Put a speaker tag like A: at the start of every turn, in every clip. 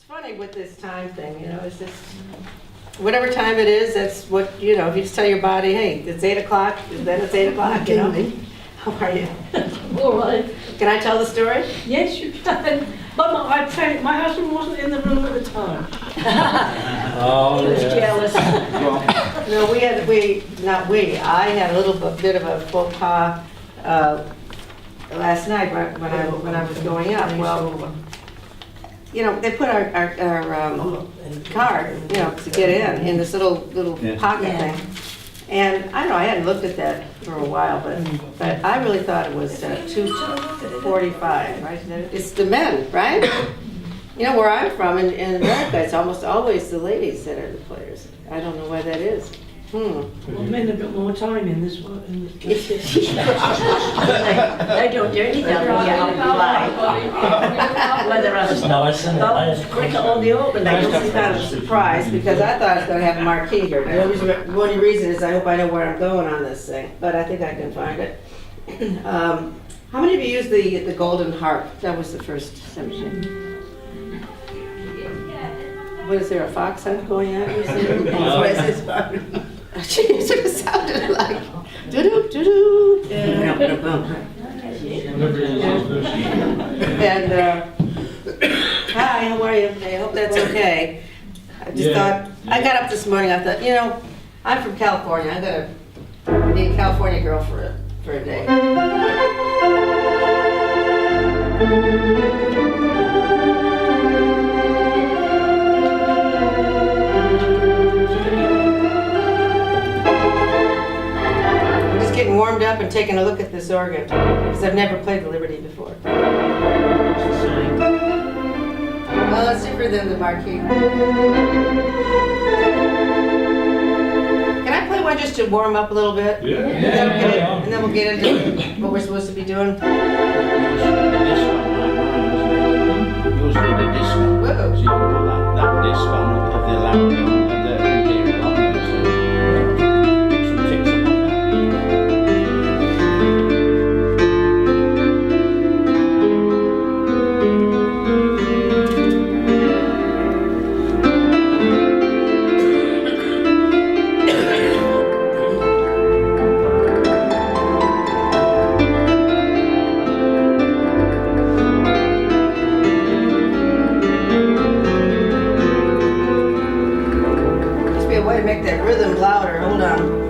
A: funny with this time thing, you know, it's just, whatever time it is, that's what, you know, if you just tell your body, hey, it's 8 o'clock, then it's 8 o'clock, you know? How are you?
B: All right.
A: Can I tell the story?
B: Yes, you can. But I tell you, my husband wasn't in the room at the time.
C: Oh,
B: He was jealous.
A: No, I had a little bit of a faux pas last night when I was going up. Well, you know, they put our card, you know, to get in this little pocket
B: Yeah.
A: thing. And I don't know, I hadn't looked at that for a while, but I really thought it was 2:45, right? It's the men, right? You know, where I'm from in America, it's almost always the ladies that are the players. I don't know why that is.
B: Well, men have got more time in this one.
D: They don't do anything on the fly. Whether
C: It's nice, isn't it?
D: it's cricket or the open.
A: I was kind of surprised because I thought I was going to have a marquee here. The only reason is I hope I know where I'm going on this thing, but I think I can find it. How many of you used the golden harp? That was the first subject. What is there, a fox hunt going on?
D: Where's this phone?
A: Jeez, it sounded like doo-doo, doo-doo. And hi, how are you? I hope that's okay. I just thought, I got up this morning, I thought, you know, I'm from California, I'm gonna be a California girl for a day. I'm just getting warmed up and taking a look at this organ, because I've never played the Liberty before. Well, it's different than the marquee. Can I play one just to warm up a little bit?
C: Yeah.
A: Okay, and then we'll get into what we're supposed to be doing.
E: Usually the disco.
A: Whoa.
E: So you can put that disc on of the loud and the imperial on there. So pick some ticks up on
A: Must be a way to make that rhythm louder. Hold on.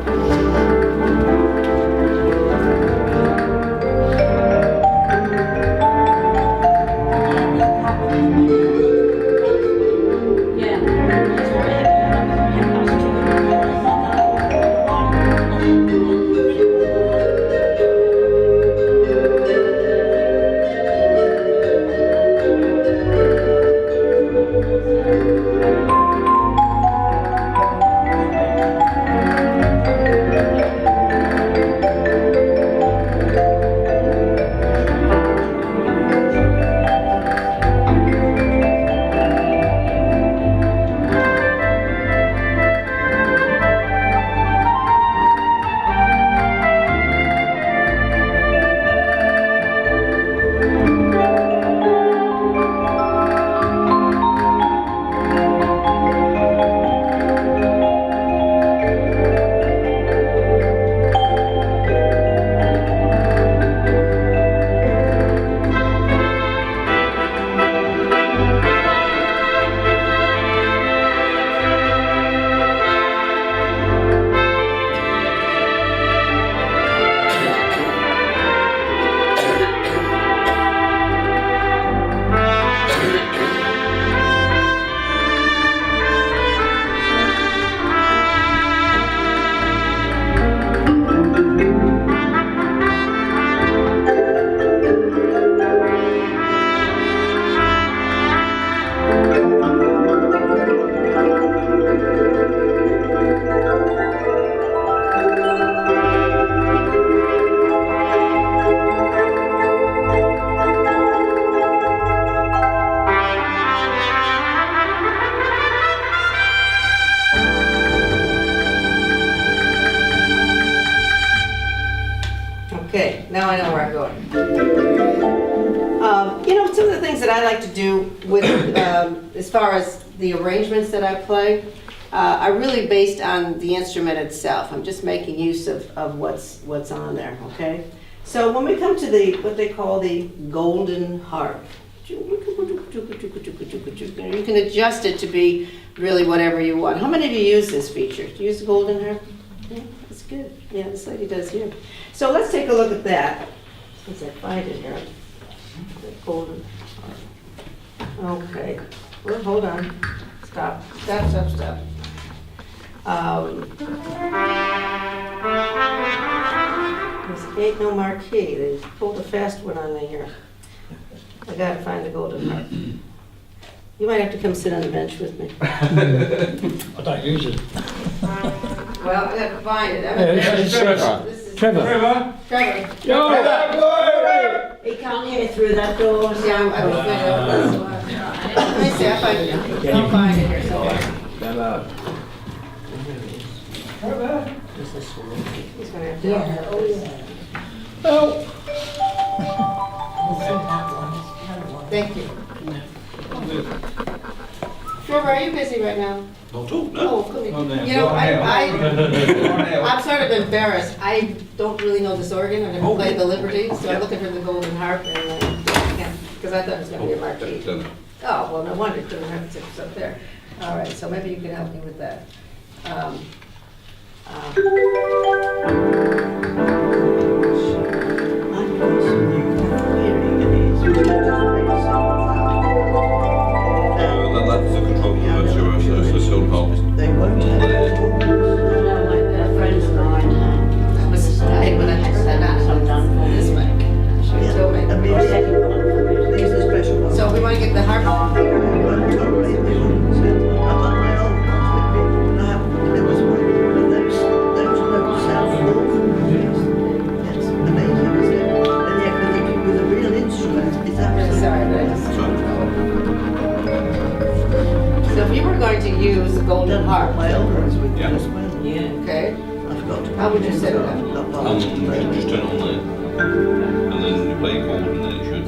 A: Okay, now I know where I'm going. You know, some of the things that I like to do with, as far as the arrangements that I play, are really based on the instrument itself. I'm just making use of what's on there, okay? So when we come to what they call the golden harp, you can adjust it to be really whatever you want. How many of you use this feature? Do you use the golden harp? Yeah, that's good. Yeah, this lady does here. So let's take a look at that. Let's see if I find it here. The golden harp. Okay. Well, hold on. Stop. This ain't no marquee. They pulled a fast one on me here. I gotta find the golden harp. You might have to come sit on the bench with me.
C: I don't use it.
A: Well, I gotta find it.
C: It's Trevor.
A: This is
C: Trevor.
A: Trevor.
C: Yo!
D: He can't hear through that door.
A: Yeah, I was gonna. Let me see. I'll find it here. So. He's gonna have to.
D: Yeah, oh yeah.
C: Oh!
A: Thank you. Trevor, are you busy right now?
E: Not all, no.
A: Oh, come here. You know, I'm sort of embarrassed. I don't really know this organ. I never played the Liberty, so I'm looking for the golden harp, and because I thought it was going to be a marquee. Oh, well, no wonder. It doesn't have to sit up there. All right, so maybe you can help me with that.
E: That's the control so still helps.
D: They won't have friends of mine.
A: That was nice, but I had that on this way. She told me.
D: These are special ones.
A: So we want to get the harp. Sorry, but I just. So if you were going to use the golden harp,
D: My elbows with
E: Yeah.
D: as well.
B: Yeah.
A: okay,
D: I've got to.
A: How would you set it up?
E: Just turn it on there. And then you play a chord and then it should.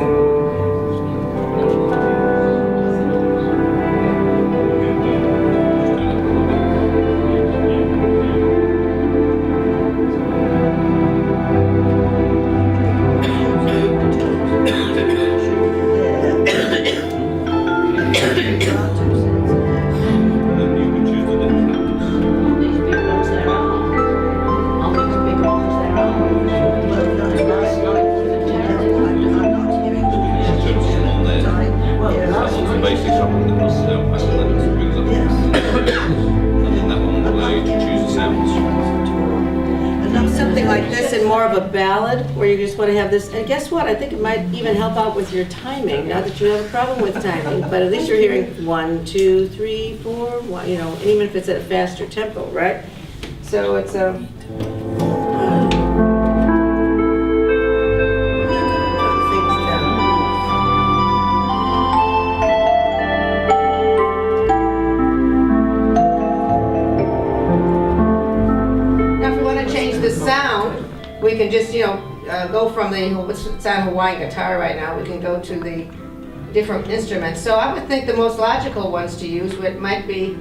E: And then you can choose the different sounds.
D: These big ones there are. I'll make the big ones there are. Well, that's nice, like, I'm not hearing them.
E: You can turn it on there.
D: Well,
E: That
D: that's
E: one's the basic song and then it's and then it brings up.
D: Yes.
E: And then that one will allow you to choose the sounds.
A: Something like this and more of a ballad, where you just want to have this, and guess what? I think it might even help out with your timing, not that you have a problem with timing, but at least you're hearing 1, 2, 3, 4, 1, you know, and even if it's at a faster tempo, right? So it's a. We can just, go from it's on Hawaiian guitar right now, we can go to the different instruments. So I would think the most logical ones to use might be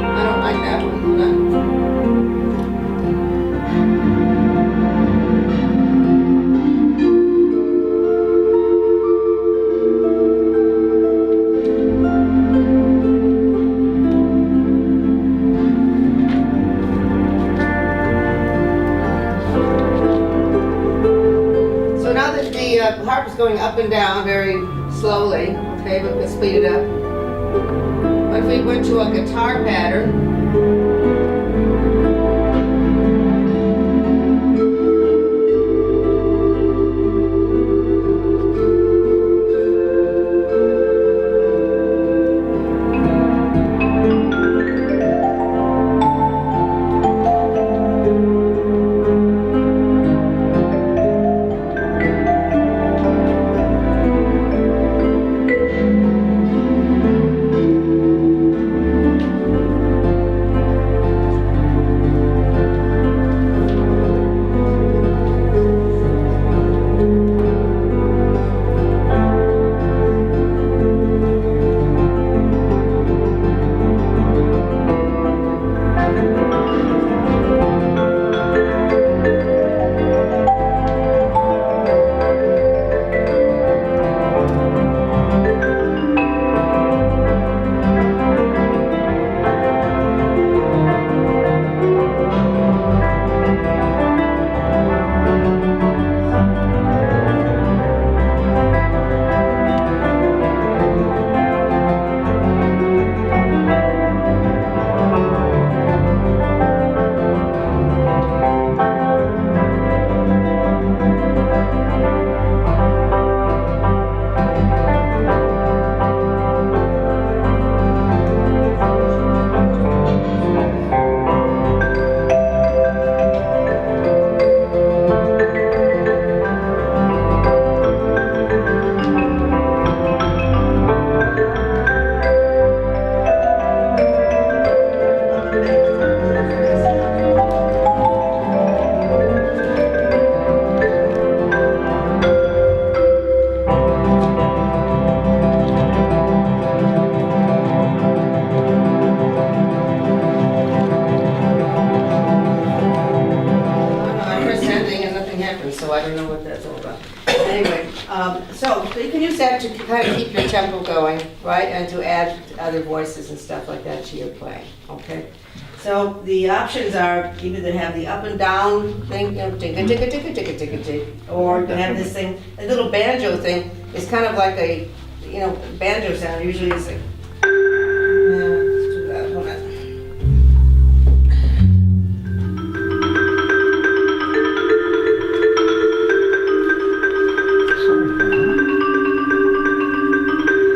A: I don't like that one. Hold on. The harp is going up and down very slowly, okay, but we'll speed it up. But if we went to a guitar pattern, so I don't know what that's all about. Anyway, so you can use that to kind of keep your tempo going, right? And to add other voices and stuff like that to your playing, okay? So the options are either to have the up and down thing, you know, ticka ticka ticka ticka ticka tick, or you can have this thing, a little banjo thing. It's kind of like a, you know, banjo sound. Usually it's like, let's do that. Hold on.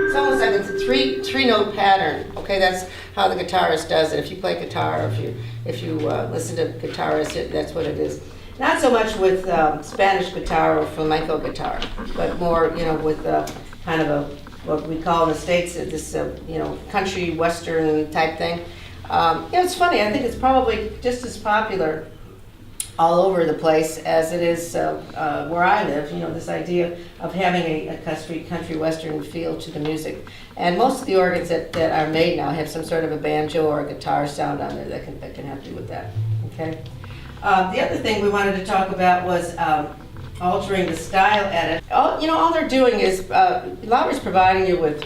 A: It's almost like it's a three note pattern. Okay, that's how the guitarist does it. If you play guitar, or if you listen to guitarists, that's what it is. Not so much with Spanish guitar or flamenco guitar, but more, you know, with kind of a what we call in the States this you know, country western type thing. Yeah, it's funny. I think it's probably just as popular all over the place as it is where I live. You know, this idea of having a country western feel to the music. And most of the organs that are made now have some sort of a banjo or a guitar sound on there that can help you with that. Okay. The other thing we wanted to talk about was altering the style edit. All they're doing is Lowrey's providing you with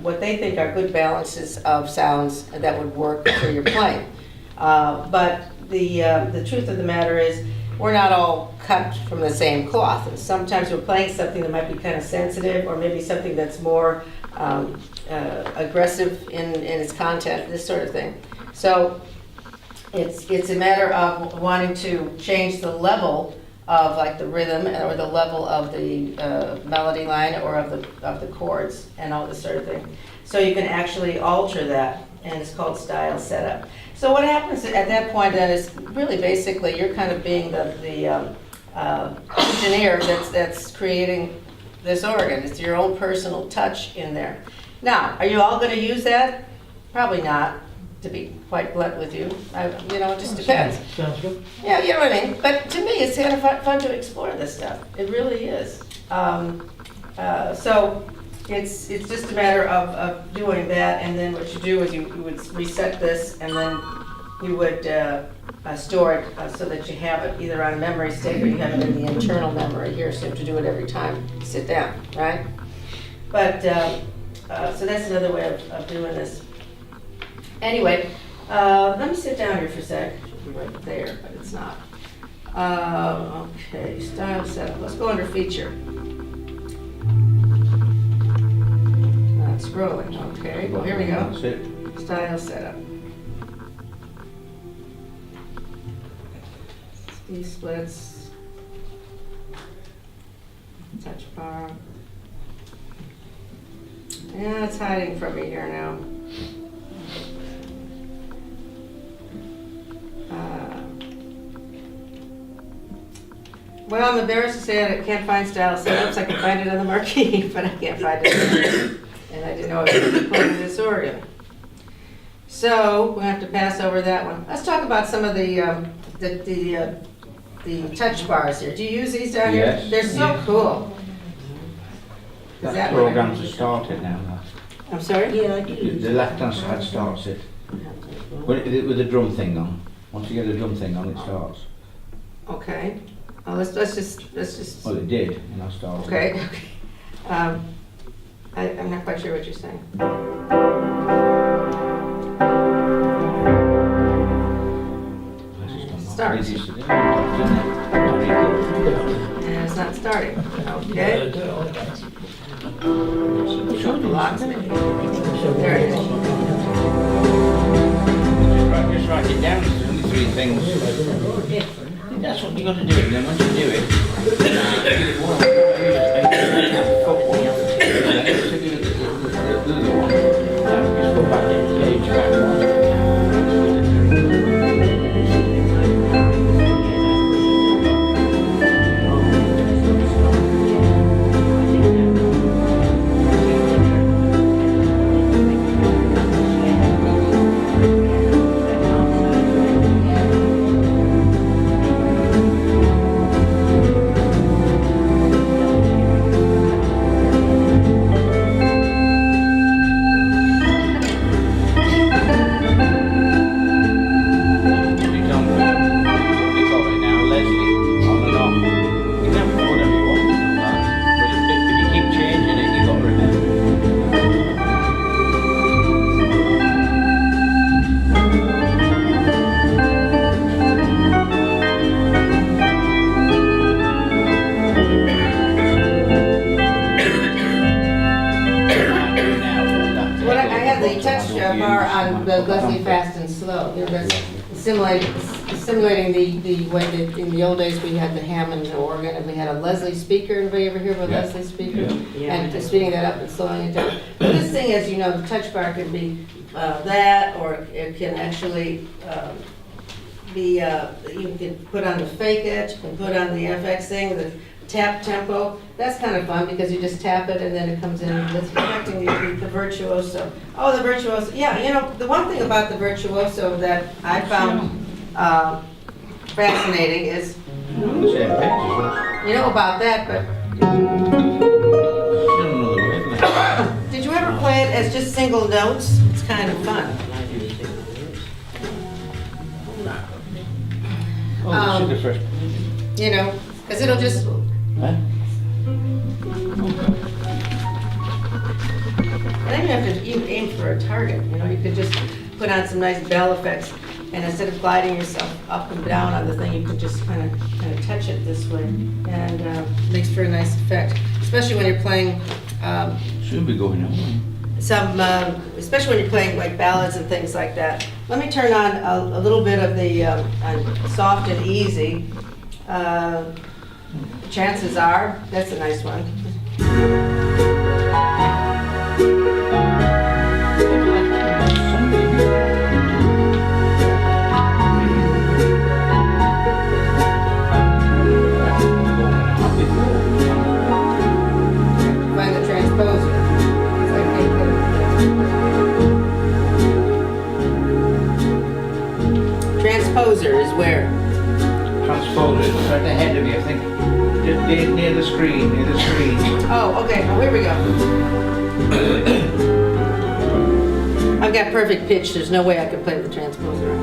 A: what they think are good balances of sounds that would work for your playing. But the truth of the matter is, we're not all cut from the same cloth. And sometimes we're playing something that might be kind of sensitive, or maybe something that's more aggressive in its content, this sort of thing. So it's a matter of wanting to change the level of like the rhythm or the level of the melody line or of the chords and all this sort of thing. So you can actually alter that, and it's called style setup. So what happens at that point then is really basically you're kind of being the engineer that's creating this organ. It's your own personal touch in there. Now, are you all going to use that? Probably not, to be quite blunt with you. It just depends.
C: Sounds good.
A: Yeah, you know what I mean? But to me, it's kind of fun to explore this stuff. It really is. So it's just a matter of doing that, and then what you do is you would reset this, and then you would store it so that you have it either on a memory stick or you have it in the internal memory here, so you have to do it every time you sit down, right? But, so that's another way of doing this. Anyway, let me sit down here for a sec. It should be right there, but it's not. Okay, style setup. Let's go under feature. Not scrolling. Okay, well, here we go.
E: That's it.
A: Style setup. These splits. Touch bar. Yeah, it's hiding from me here now. Well, I'm embarrassed to say that I can't find style setups. I can find it on the marquee, but I can't find it. And I didn't know I was playing this organ. So we'll have to pass over that one. Let's talk about some of the touch bars here. Do you use these down here?
E: Yes.
A: They're so cool. Is
E: That
A: that what
E: program's started now.
A: I'm sorry?
D: Yeah, I do.
E: The left-hand side starts it. With the drum thing on. Once you get the drum thing on, it starts.
A: Okay. Let's just.
E: Well, it did when I started.
A: Okay. I'm not quite sure what you're saying. Starts. And it's not starting. Okay. Show the locks maybe. There it is.
E: Just write it down. There's only three things. I think that's what you got to do. And then once you do it, just go back into the track.
A: that's simulating the way that in the old days we had the Hammond organ and we had a Leslie speaker. Anybody ever hear of a
E: Yeah.
A: Leslie speaker?
E: Yeah.
A: And just speeding that up and slowing it down. But this thing, as you know, the touch bar can be that, or it can actually be, you can put on the fake it, you can put on the FX thing, the tap tempo. That's kind of fun because you just tap it and then it comes in and it's affecting the virtuoso. Oh, the virtuoso. Yeah, you know, the one thing about the virtuoso that I found fascinating is,
E: On the same page as us.
A: you know about that, but
E: Still another wavelength.
A: did you ever play it as just single notes? It's kind of fun.
E: Oh, this is the first.
A: You know, because it'll just,
E: Huh?
A: I think you have to even aim for a target, you know, you could just put on some nice bell effects, and instead of gliding yourself up and down on the thing, you could just kind of touch it this way, and makes for a nice effect, especially when you're playing
E: Should be going on.
A: some, especially when you're playing like ballads and things like that. Let me turn on a little bit of the soft and easy. Chances are, that's a nice one. Find the transposer. So I can't get it. Transposer is where?
E: Transpose it right ahead of you, I think. Near the screen, near the screen.
A: Oh, okay, oh, here we go. I've got perfect pitch, there's no way I could play the transposer.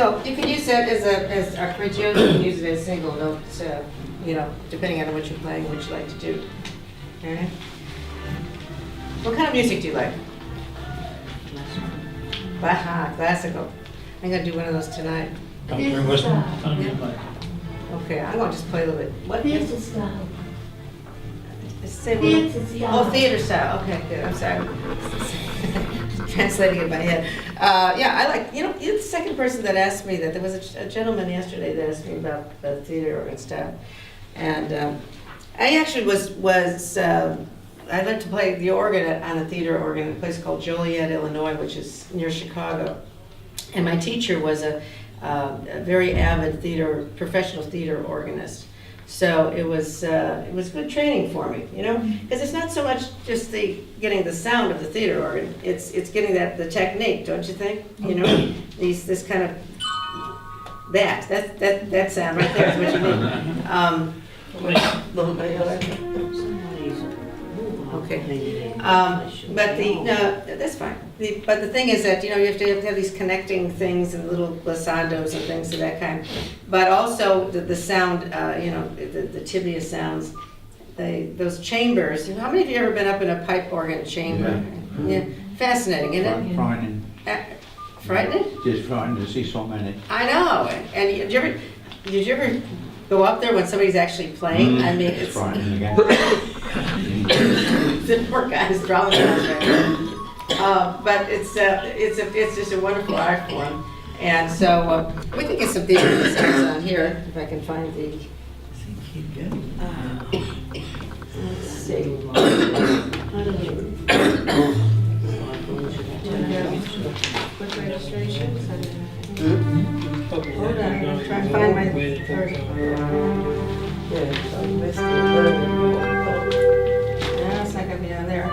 A: So you can use that as arpeggio, you can use it as single notes, you know, depending on what you're playing, what you like to do. All right? What kind of music do you like? Baja, classical. I'm gonna do one of those tonight.
C: Country and western. Country and like.
A: Okay, I'm gonna just play a little bit. What?
D: Theatre style.
A: Say what?
D: Theatre style.
A: Oh, theater style, okay, good, I'm sorry. Translating in my head. Yeah, I like, you know, you're the second person that asked me that. There was a gentleman yesterday that asked me about theater organ style. And I actually I learned to play the organ on a theater organ in a place called Joliet, Illinois, which is near Chicago. And my teacher was a very avid professional theater organist. So it was good training for me, you know, because it's not so much just getting the sound of the theater organ. It's getting the technique, don't you think? You know, this kind of that sound right there is what you need. Little bit. Okay. But that's fine. But the thing is that, you know, you have to have these connecting things and little glissandos and things of that kind. But also the sound, you know, the tibia sounds, those chambers. How many of you ever been up in a pipe organ chamber? Yeah. Fascinating, isn't it?
E: Frightening.
A: Frightening?
E: Just frightening to see so many.
A: I know. And did you ever go up there when somebody's actually playing? I mean,
E: It's frightening again.
A: the poor guy's drumming on but it's just a wonderful art form, and so we can get some theater sounds on here if I can find the. Let's see. Quick registration. Hold on, I'm gonna try and find my first. Yeah, so missed it. No, it's not gonna be on there.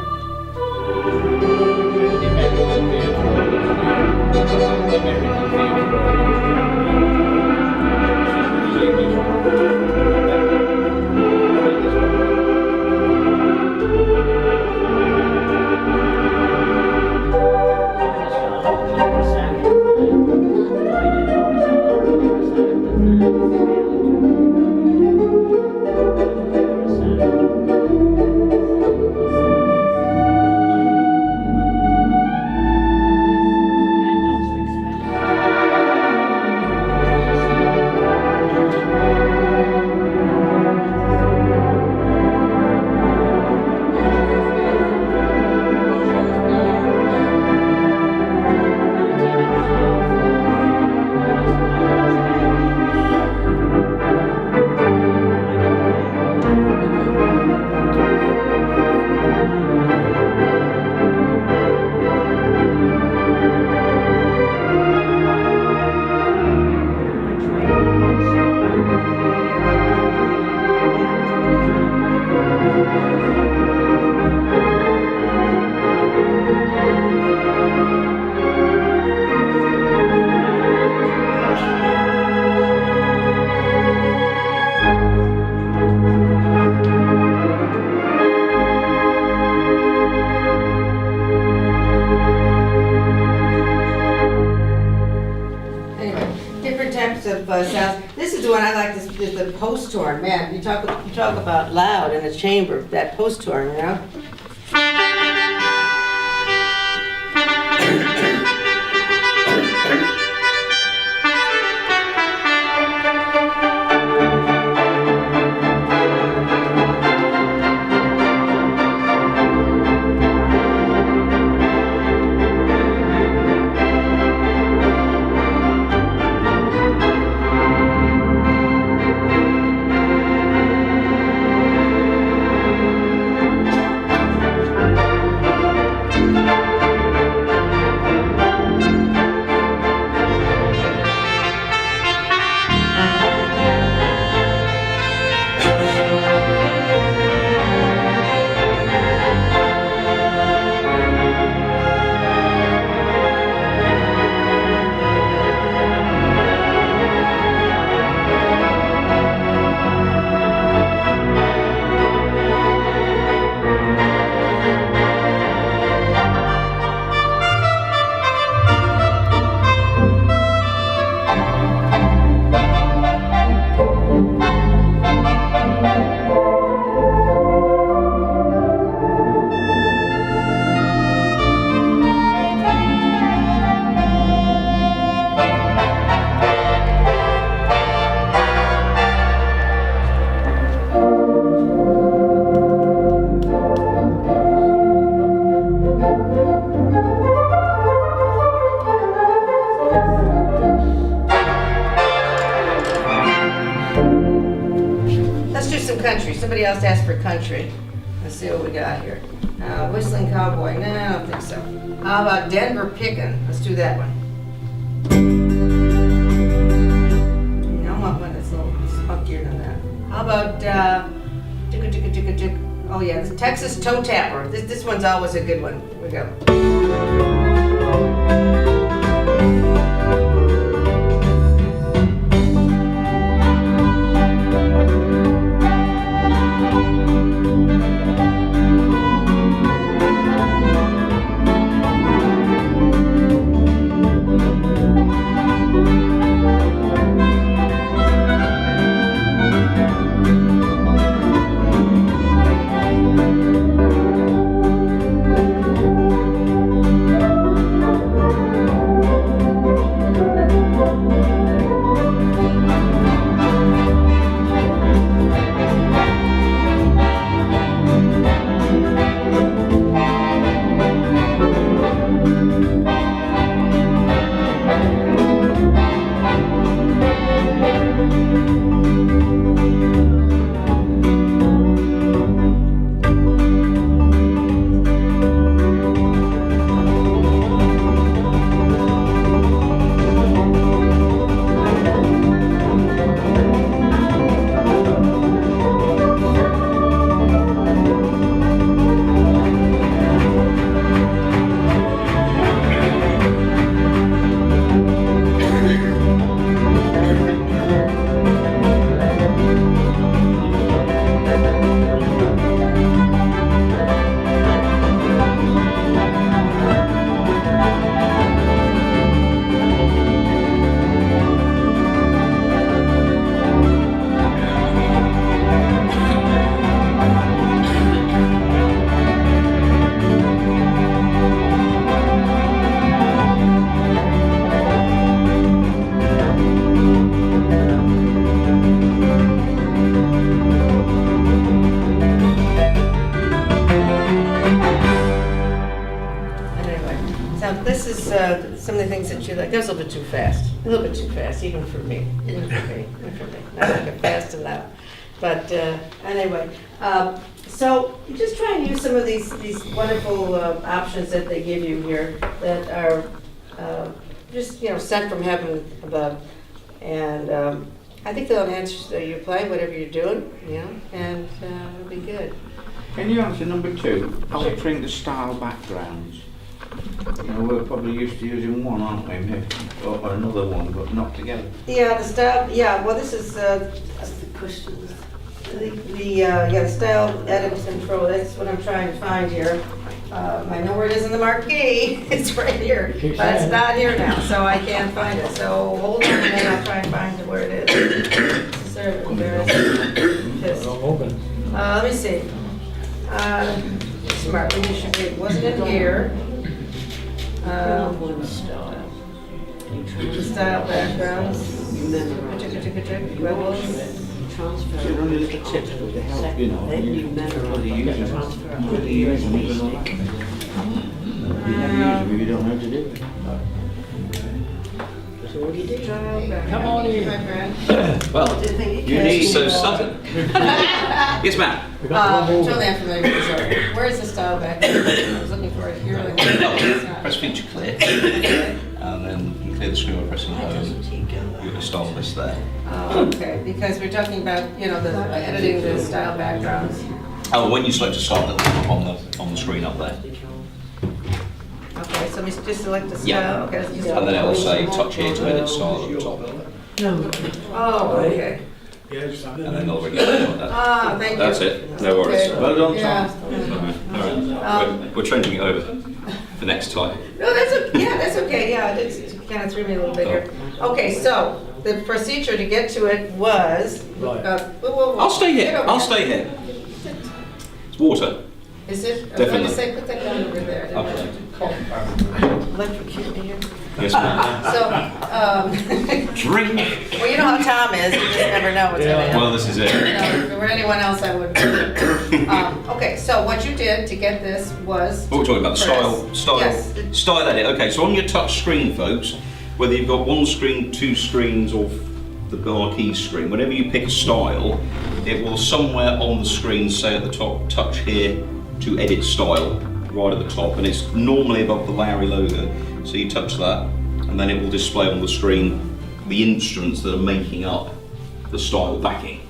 A: Sounds. This is the one I like. This is the post horn. Man, you talk about loud in a chamber. That post horn, you know. some country. Somebody else asked for country. Let's see what we got here. Whistling Cowboy. No, I don't think so. How about Denver Pickin'? Let's do that one. I want one that's a little spunkier than that. How about oh yeah, the Texas Toe Tapper. This one's always a good one. Here we go. Some of the things that you like. That was a little bit too fast. A little bit too fast, even for me. Even for me. Not like it fast enough. But anyway, so you just try and use some of these wonderful options that they give you here that are just sent from heaven above, and I think they'll enhance your play, whatever you're doing, and it'll be good.
E: Can you answer number 2? Altering the style backgrounds. We're probably used to using one, aren't we? Maybe, or another one, but not together.
A: Yeah, the style. Yeah, well, this is the questions. The style edit control. That's what I'm trying to find here. I know where it is in the marquee. It's right here, but it's not here now, so I can't find it. So hold on a minute. I'll try and find where it is. Let me see. Smart. It wasn't in here. Style backgrounds. Rebels.
E: So you're only little tips for the help, what are you using? What are you using? You never use them if you don't know how to do it.
D: So what do you do?
B: Come on in.
A: My friend.
F: Well,
A: You
F: need so Sutton. Yes, ma'am.
A: Totally unfamiliar with this area. Where is the style background? I was looking for it here.
F: Press feature clear, and then you clear the screen by pressing home. You've got a style list there.
A: Oh, okay, because we're talking about, the editing the style backgrounds.
F: Oh, when you select a style, it'll come up on the screen up there.
A: Okay, so we just select the style.
F: Yeah.
A: Okay, let's just
F: And then it will say touch here to edit style at the top.
A: Oh, okay.
F: And then they'll bring it up like that.
A: Ah, thank you.
F: That's it. No worries.
A: Okay.
F: Well done,
A: Yeah.
F: Tom. We're changing it over for next time.
A: No, that's okay, yeah, it kind of threw me a little bit here. Okay, so the procedure to get to it was.
F: I'll stay here. I'll stay here. It's water.
A: Is it? I was going
F: Definitely.
A: to say, put that down over there.
F: Okay.
A: Electrocute me here.
F: Yes, ma'am.
A: So,
F: Drink.
A: well, you know how Tom is, you just never know what's going to happen.
F: Well, this is it.
A: If it were anyone else, I would. Okay, so what you did to get this was.
F: What we're talking about,
A: Yes.
F: style edit. Okay, so on your touch screen, folks, whether you've got one screen, two screens, or the marquee screen, whenever you pick a style, it will somewhere on the screen say at the top, touch here to edit style, right at the top, and it's normally above the Lowrey logo. So you touch that, and then it will display on the screen the instruments that are making up the style backing.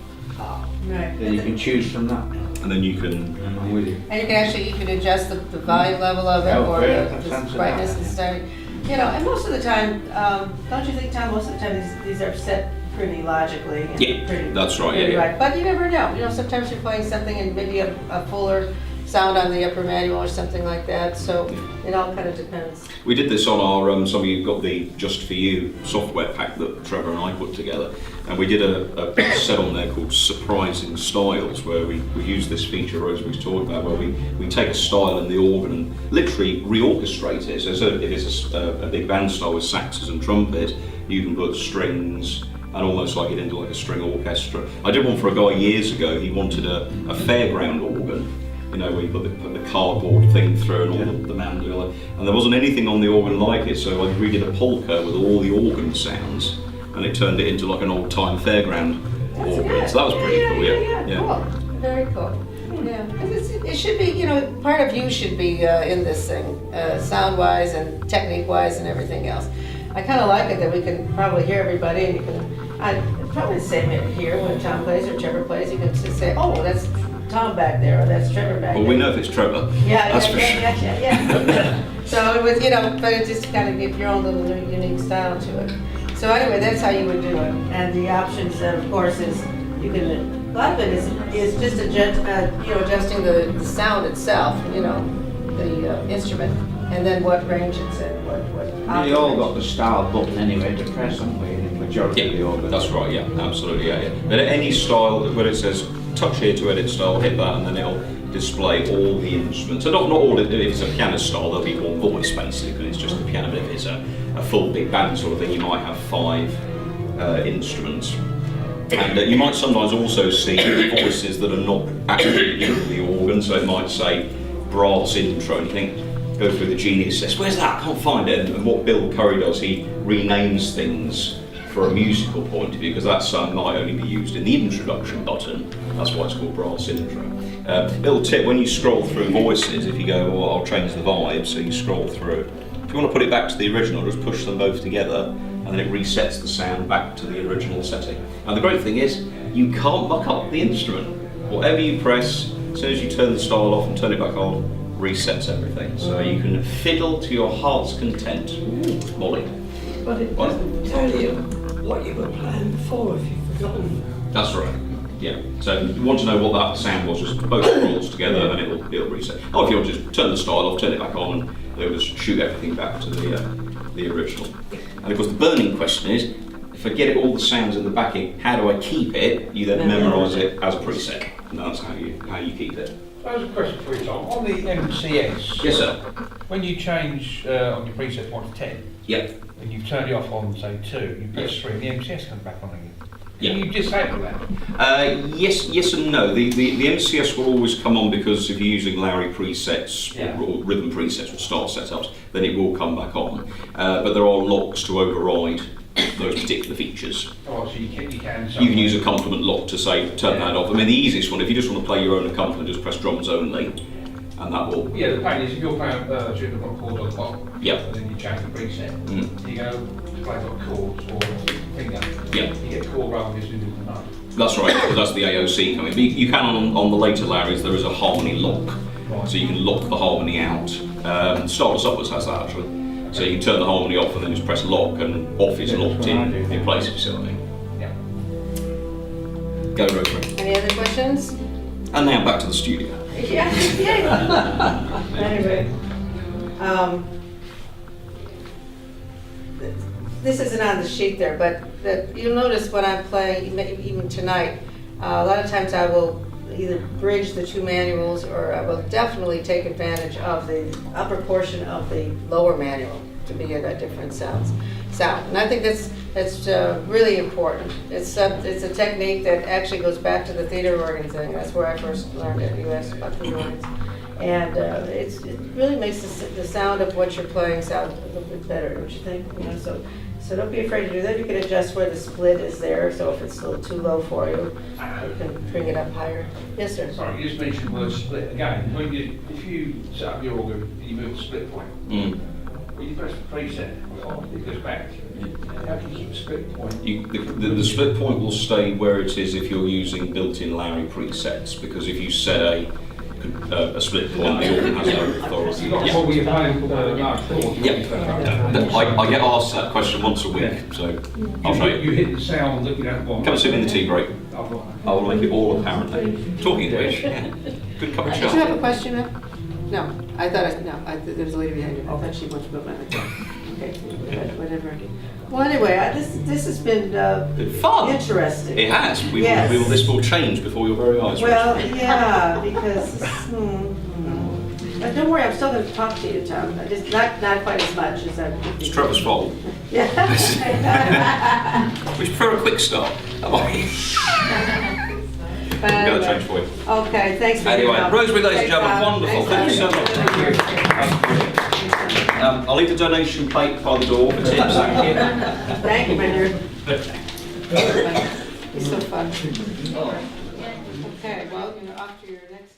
A: Right.
E: Then you can choose from that.
F: And then you can,
E: I'm with you.
A: And you can adjust the volume level of it,
E: Oh,
A: or
E: great.
A: the
E: That sounds
A: brightness
E: nice.
A: and stuff. You know, and most of the time, don't you think, Tom, most of the time these are set pretty logically and
F: Yeah,
A: pretty.
F: that's right,
A: pretty
F: yeah.
A: right. But you never know. You know, sometimes you're playing something and maybe a fuller sound on the upper manual or something like that. So it all kind of depends.
F: We did this on our, some of you got the Just For You software pack that Trevor and I put together, and we did a set on there called Surprising Styles, where we use this feature Rosemary's talking about, where we take a style in the organ and literally reorchestrate it. So if it's a big band style with saxes and trumpet, you can put strings and almost like it into like a string orchestra. I did one for a guy years ago. He wanted a fairground organ. You know, where you put the cardboard thing through and all the mandolin, and there wasn't anything on the organ like it, so I redid a polka with all the organ sounds, and it turned it into like an old-time fairground organ.
A: Good.
F: So that was pretty cool,
A: Yeah, cool. Very cool. Yeah, 'cause it should be, you know, part of you should be in this thing, sound-wise and technique-wise and everything else. I kind of like it that we can probably hear everybody, and you can, I'd probably say maybe here when Tom plays or Trevor plays, you can just say, oh, that's Tom back there, or that's Trevor back there.
F: Well, we know if it's Trevor.
A: Yeah,
F: That's for sure.
A: yeah. So it was, you know, but it just kind of give your own little unique style to it. So anyway, that's how you would do it. And the options, of course, is you can, a lot of it is just adjusting the sound itself, you know, the instrument, and then what range it's in, what.
E: You all got the style button anyway to press, haven't we, in the majority of the
F: Yeah,
E: organs?
F: that's right, yeah, absolutely, yeah. But any style, where it says touch here to edit style, hit that, and then it'll display all the instruments. So not all, if it's a piano style, there'll be one voice basically, it's just the piano. But if it's a full big band sort of thing, you might have 5 instruments. And you might sometimes also see voices that are not actually in the organ, so it might say brass intro, and you think, go through the Genius list, where's that? I can't find it. And what Bill Curry does, he renames things for a musical point of view, because that sound might only be used in the introduction button. That's why it's called brass intro. Little tip, when you scroll through voices, if you go, well, I'll change the vibe, so you scroll through. If you want to put it back to the original, just push them both together, and then it resets the sound back to the original setting. And the great thing is, you can't muck up the instrument. Whatever you press, as soon as you turn the style off and turn it back on, resets everything. So you can fiddle to your heart's content. Molly.
B: But it
F: What?
B: doesn't tell you what you were playing before if you've forgotten.
F: That's right. Yeah. So you want to know what that sound was, just both scrolls together and it'll reset. Oh, if you want to just turn the style off, turn it back on, and it'll just shoot everything back to the original. And of course the burning question is, if I get all the sounds in the backing, how do I keep it? You then memorise it as a preset. And that's how you keep it.
C: So there's a question for you, Tom. On the MCS,
F: Yes, sir.
C: when you change on your preset 1 to 10,
F: Yep.
C: and you've turned it off on, say, 2, you press
F: Yes.
C: 3 and the MCS comes back on again.
F: Yeah.
C: Can you disable that?
F: Yes and no. The MCS will always come on, because if you're using Lowrey presets or rhythm presets or start setups, then it will come back on. But there are locks to override those particular features.
C: Oh, so you can
F: You can use a complement lock to say turn that off. I mean, the easiest one, if you just want to play your own accompaniment, just press drums only, and that will.
C: Yeah, the pain is if you're playing shooting a chord on top,
F: Yep.
C: and then you change the preset, you go to play like chords or finger,
F: Yep.
C: you get chord rather than just doing the note.
F: That's right, because that's the AOC coming. But you can on the later Lowrys, there is a harmony lock,
C: Right.
F: so you can lock the harmony out. Stardust Upwards has that actually. So you can turn the harmony off and then just press lock, and off is
E: Yeah,
F: locked
E: that's what I do.
F: in place, if you see what I mean.
C: Yeah.
F: Go, Rosemary.
A: Any other questions?
F: And now back to the studio.
A: Yeah. Anyway, this isn't on the sheet there, but you'll notice when I'm playing, even tonight, a lot of times I will either bridge the 2 manuals, or I will definitely take advantage of the upper portion of the lower manual to be at a different sound. And I think that's really important. It's a technique that actually goes back to the theater organ thing. That's where I first learned it. You asked about theater organs. And it really makes the sound of what you're playing sound a little bit better, don't you think? You know, So don't be afraid to do that. You can adjust where the split is there, so if it's a little too low for you, you can bring it up higher. Yes, sir?
C: Sorry, you just mentioned the word split again. If you set up your organ, you move the split point. When you press the preset, it goes back. How do you keep the split point?
F: The split point will stay where it is if you're using built-in Lowrey presets, because if you set a split point, the organ has no authority.
C: You've got to probably playing large chords.
F: Yeah. I get asked that question once a week, so I'll show you.
C: You hit the sound that you don't want.
F: Come and sit in the tea break.
C: Oh,
F: I will make it all apparent. Talking of which, yeah. Good cup of
A: Did you have a
F: chai.
A: question? No, I thought, there was a lady behind you. I thought she wanted to go back. Okay, whatever. Well, anyway, this has been
F: Fun.
A: interesting.
F: It has.
A: Yes.
F: This will change before your very eyes.
A: Well, yeah, because, but don't worry, I'm still going to talk to you, Tom. Just not quite as much as I.
F: It's Trevor's fault.
A: Yeah.
F: We prefer a quick start.
A: But
F: We've got to change for you.
A: Okay, thanks for your
F: Anyway,
A: help.
F: Rosemary, ladies and
A: Thanks,
F: gentlemen,
A: Tom.
F: wonderful. Thank you so much. I'll leave the donation plate by the door for tips.
A: Thank you, my dear. He's so fun. Okay, well, off to your next.